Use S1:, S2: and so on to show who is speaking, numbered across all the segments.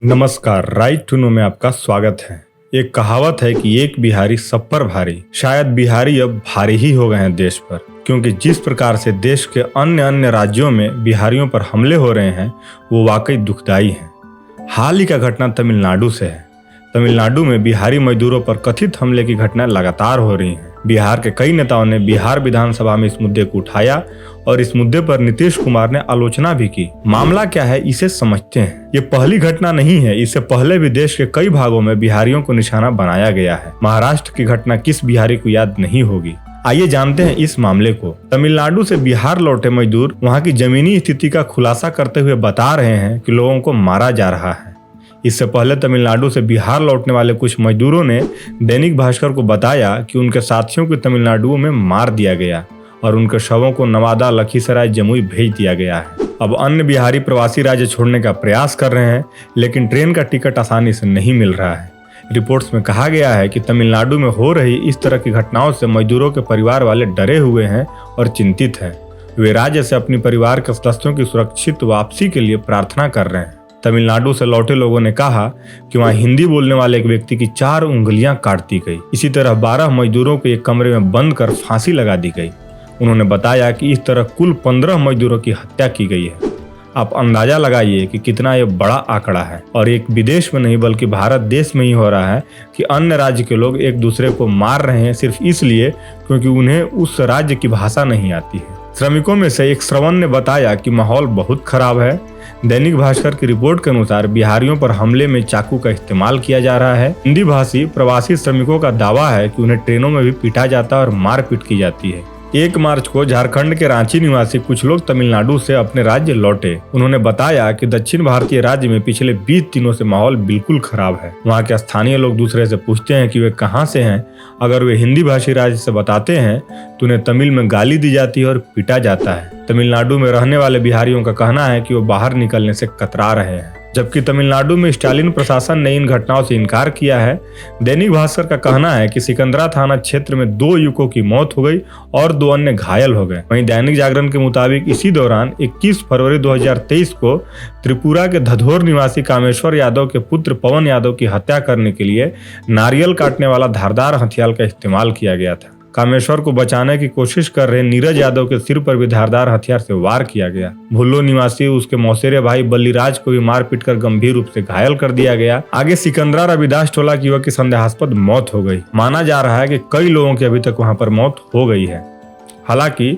S1: नमस्कार, right to know में आपका स्वागत है। एक कहावत है कि एक बिहारी सब पर भारी। शायद बिहारी अब भारी ही हो गए हैं देश पर, क्योंकि जिस प्रकार से देश के अन्य अन्य राज्यों में बिहारियों पर हमले हो रहे हैं वो वाकई दुखदाई है। हाल ही का घटना तमिलनाडु से है। तमिलनाडु में बिहारी मजदूरों पर कथित हमले की घटना लगातार हो रही हैं। बिहार के कई नेताओं ने बिहार विधानसभा में इस मुद्दे को उठाया और इस मुद्दे पर नीतीश कुमार ने आलोचना भी की। मामला क्या है, इसे समझते हैं। ये पहली घटना नहीं है, इससे पहले भी देश के कई भागों में बिहारियों को निशाना बनाया गया है। महाराष्ट्र की घटना किस बिहारी को याद नहीं होगी। आइए जानते हैं इस मामले को। तमिलनाडु से बिहार लौटे मजदूर वहां की जमीनी स्थिति का खुलासा करते हुए बता रहे हैं कि लोगों को मारा जा रहा है। इससे पहले तमिलनाडु से बिहार लौटने वाले कुछ मजदूरों ने दैनिक भास्कर को बताया कि उनके साथियों को तमिलनाडु में मार दिया गया और उनके शवों को नवादा, लखीसराय, जमुई भेज दिया गया है। अब अन्य बिहारी प्रवासी राज्य छोड़ने का प्रयास कर रहे हैं, लेकिन ट्रेन का टिकट आसानी से नहीं मिल रहा है। रिपोर्ट्स में कहा गया है कि तमिलनाडु में हो रही इस तरह की घटनाओं से मजदूरों के परिवार वाले डरे हुए हैं और चिंतित हैं। वे राज्य से अपने परिवार के सदस्यों की सुरक्षित वापसी के लिए प्रार्थना कर रहे हैं। तमिलनाडु से लौटे लोगों ने कहा कि वहां हिंदी बोलने वाले एक व्यक्ति की 4 उंगलियां काट दी गई। इसी तरह 12 मजदूरों को एक कमरे में बंद कर फांसी लगा दी गई। उन्होंने बताया कि इस तरह कुल 15 मजदूरों की हत्या की गई है। आप अंदाजा लगाइए कि कितना यह बड़ा आंकड़ा है, और एक विदेश में नहीं बल्कि भारत देश में ही हो रहा है कि अन्य राज्य के लोग एक दूसरे को मार रहे हैं सिर्फ इसलिए क्योंकि उन्हें उस राज्य की भाषा नहीं आती है। श्रमिकों में से एक श्रवण ने बताया कि माहौल बहुत खराब है। दैनिक भास्कर की रिपोर्ट के अनुसार बिहारियों पर हमले में चाकू का इस्तेमाल किया जा रहा है। हिंदी भाषी प्रवासी श्रमिकों का दावा है कि उन्हें ट्रेनों में भी पीटा जाता है और मारपीट की जाती है। 1 मार्च को झारखंड के रांची निवासी कुछ लोग तमिलनाडु से अपने राज्य लौटे। उन्होंने बताया कि दक्षिण भारतीय राज्य में पिछले 20 दिनों से माहौल बिल्कुल खराब है। वहाँ के स्थानीय लोग दूसरे से पूछते हैं कि वे कहाँ से हैं। अगर वे हिंदी भाषी राज्य से बताते हैं तो उन्हें तमिल में गाली दी जाती है और पीटा जाता है। तमिलनाडु में रहने वाले बिहारियों का कहना है कि वो बाहर निकलने से कतरा रहे हैं, जबकि तमिलनाडु में स्टालिन प्रशासन ने इन घटनाओं से इनकार किया है। दैनिक भास्कर का कहना है कि सिकंदरा थाना क्षेत्र में 2 युवकों की मौत हो गई और 2 अन्य घायल हो गए। वहीं दैनिक जागरण के मुताबिक इसी दौरान 21 फरवरी 2023 को त्रिपुरा के धधोर निवासी कामेश्वर यादव के पुत्र पवन यादव की हत्या करने के लिए नारियल काटने वाला धारदार हथियार का इस्तेमाल किया गया था। कामेश्वर को बचाने की कोशिश कर रहे नीरज यादव के सिर पर भी धारदार हथियार से वार किया गया। भुल्लो निवासी उसके मौसेरे भाई बल्लीराज को भी मारपीट कर गंभीर रूप से घायल कर दिया गया। आगे सिकंदरा रविदास टोला की युवक की संदेहास्पद मौत हो गई। माना जा रहा है कि कई लोगों की अभी तक वहां पर मौत हो गई है। हालांकि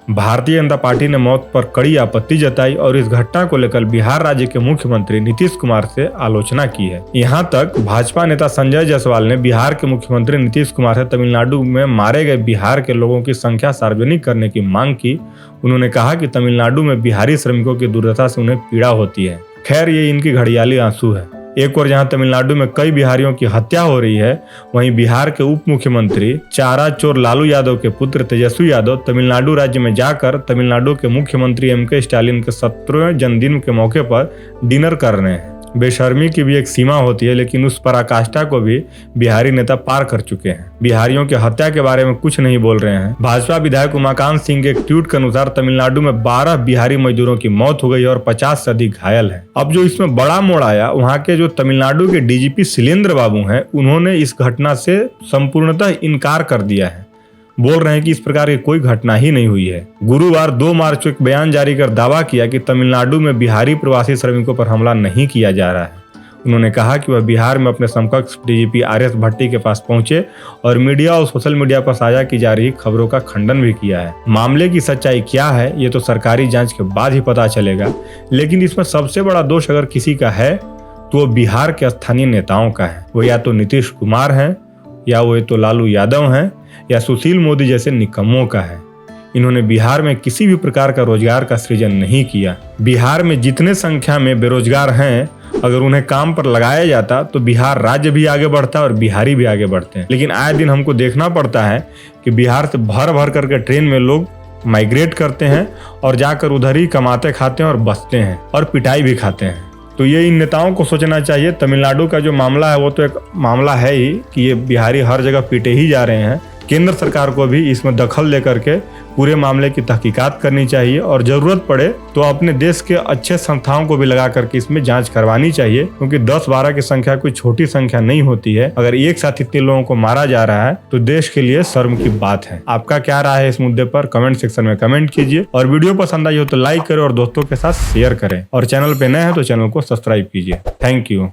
S1: भारतीय जनता पार्टी ने मौत पर कड़ी आपत्ति जताई और इस घटना को लेकर बिहार राज्य के मुख्यमंत्री नीतीश कुमार से आलोचना की है। यहाँ तक भाजपा नेता संजय जायसवाल ने बिहार के मुख्यमंत्री नीतीश कुमार से तमिलनाडु में मारे गए बिहार के लोगों की संख्या सार्वजनिक करने की मांग की। उन्होंने कहा कि तमिलनाडु में बिहारी श्रमिकों की दुर्दशा से उन्हें पीड़ा होती है। खैर, ये इनकी घड़ियाली आंसू है। एक और जहां तमिलनाडु में कई बिहारियों की हत्या हो रही है, वहीं बिहार के उप मुख्यमंत्री चारा चोर लालू यादव के पुत्र तेजस्वी यादव तमिलनाडु राज्य में जाकर तमिलनाडु के मुख्यमंत्री MK स्टालिन के 17वें जन्मदिन के मौके पर डिनर कर रहे हैं। बेशर्मी की भी एक सीमा होती है, लेकिन उस पराकाष्ठा को भी बिहारी नेता पार कर चुके हैं। बिहारियों की हत्या के बारे में कुछ नहीं बोल रहे हैं। भाजपा विधायक उमाकांत सिंह के एक ट्वीट के अनुसार तमिलनाडु में 12 बिहारी मजदूरों की मौत हो गई और 50 से अधिक घायल है। अब जो इसमें बड़ा मोड़ आया, वहाँ के जो तमिलनाडु के DGP शैलेंद्र बाबू हैं, उन्होंने इस घटना से संपूर्णतः इनकार कर दिया है। बोल रहे हैं कि इस प्रकार की कोई घटना ही नहीं हुई है। गुरुवार 2 मार्च को एक बयान जारी कर दावा किया कि तमिलनाडु में बिहारी प्रवासी श्रमिकों पर हमला नहीं किया जा रहा है। उन्होंने कहा कि वह बिहार में अपने समकक्ष DGP RS भट्टी के पास पहुंचे और मीडिया और सोशल मीडिया पर साझा की जा रही खबरों का खंडन भी किया है। मामले की सच्चाई क्या है, ये तो सरकारी जांच के बाद ही पता चलेगा, लेकिन इसमें सबसे बड़ा दोष अगर किसी का है तो वो बिहार के स्थानीय नेताओं का है। वो या तो नीतीश कुमार हैं, या वो तो लालू यादव हैं, या सुशील मोदी जैसे निकम्मों का है। इन्होंने बिहार में किसी भी प्रकार का रोजगार का सृजन नहीं किया। बिहार में जितने संख्या में बेरोजगार हैं, अगर उन्हें काम पर लगाया जाता तो बिहार राज्य भी आगे बढ़ता और बिहारी भी आगे बढ़ते हैं। लेकिन आए दिन हमको देखना पड़ता है कि बिहार से भर भर करके ट्रेन में लोग माइग्रेट करते हैं और जाकर उधर ही कमाते खाते हैं और बसते हैं और पिटाई भी खाते हैं। तो ये इन नेताओं को सोचना चाहिए। तमिलनाडु का जो मामला है वो तो एक मामला है ही कि ये बिहारी हर जगह पीटे ही जा रहे हैं, केंद्र सरकार को भी इसमें दखल लेकर के पूरे मामले की तहकीकात करनी चाहिए और जरूरत पड़े तो अपने देश के अच्छे संस्थाओं को भी लगा करके इसमें जांच करवानी चाहिए, क्योंकि 10-12 की संख्या कोई छोटी संख्या नहीं होती है। अगर एक साथ इतने लोगों को मारा जा रहा है तो देश के लिए शर्म की बात है। आपका क्या राय है इस मुद्दे पर कमेंट सेक्शन में कमेंट कीजिए और वीडियो पसंद आई हो तो लाइक करें और दोस्तों के साथ शेयर करें और चैनल पे नए हैं तो चैनल को सब्सक्राइब कीजिए। Thank you.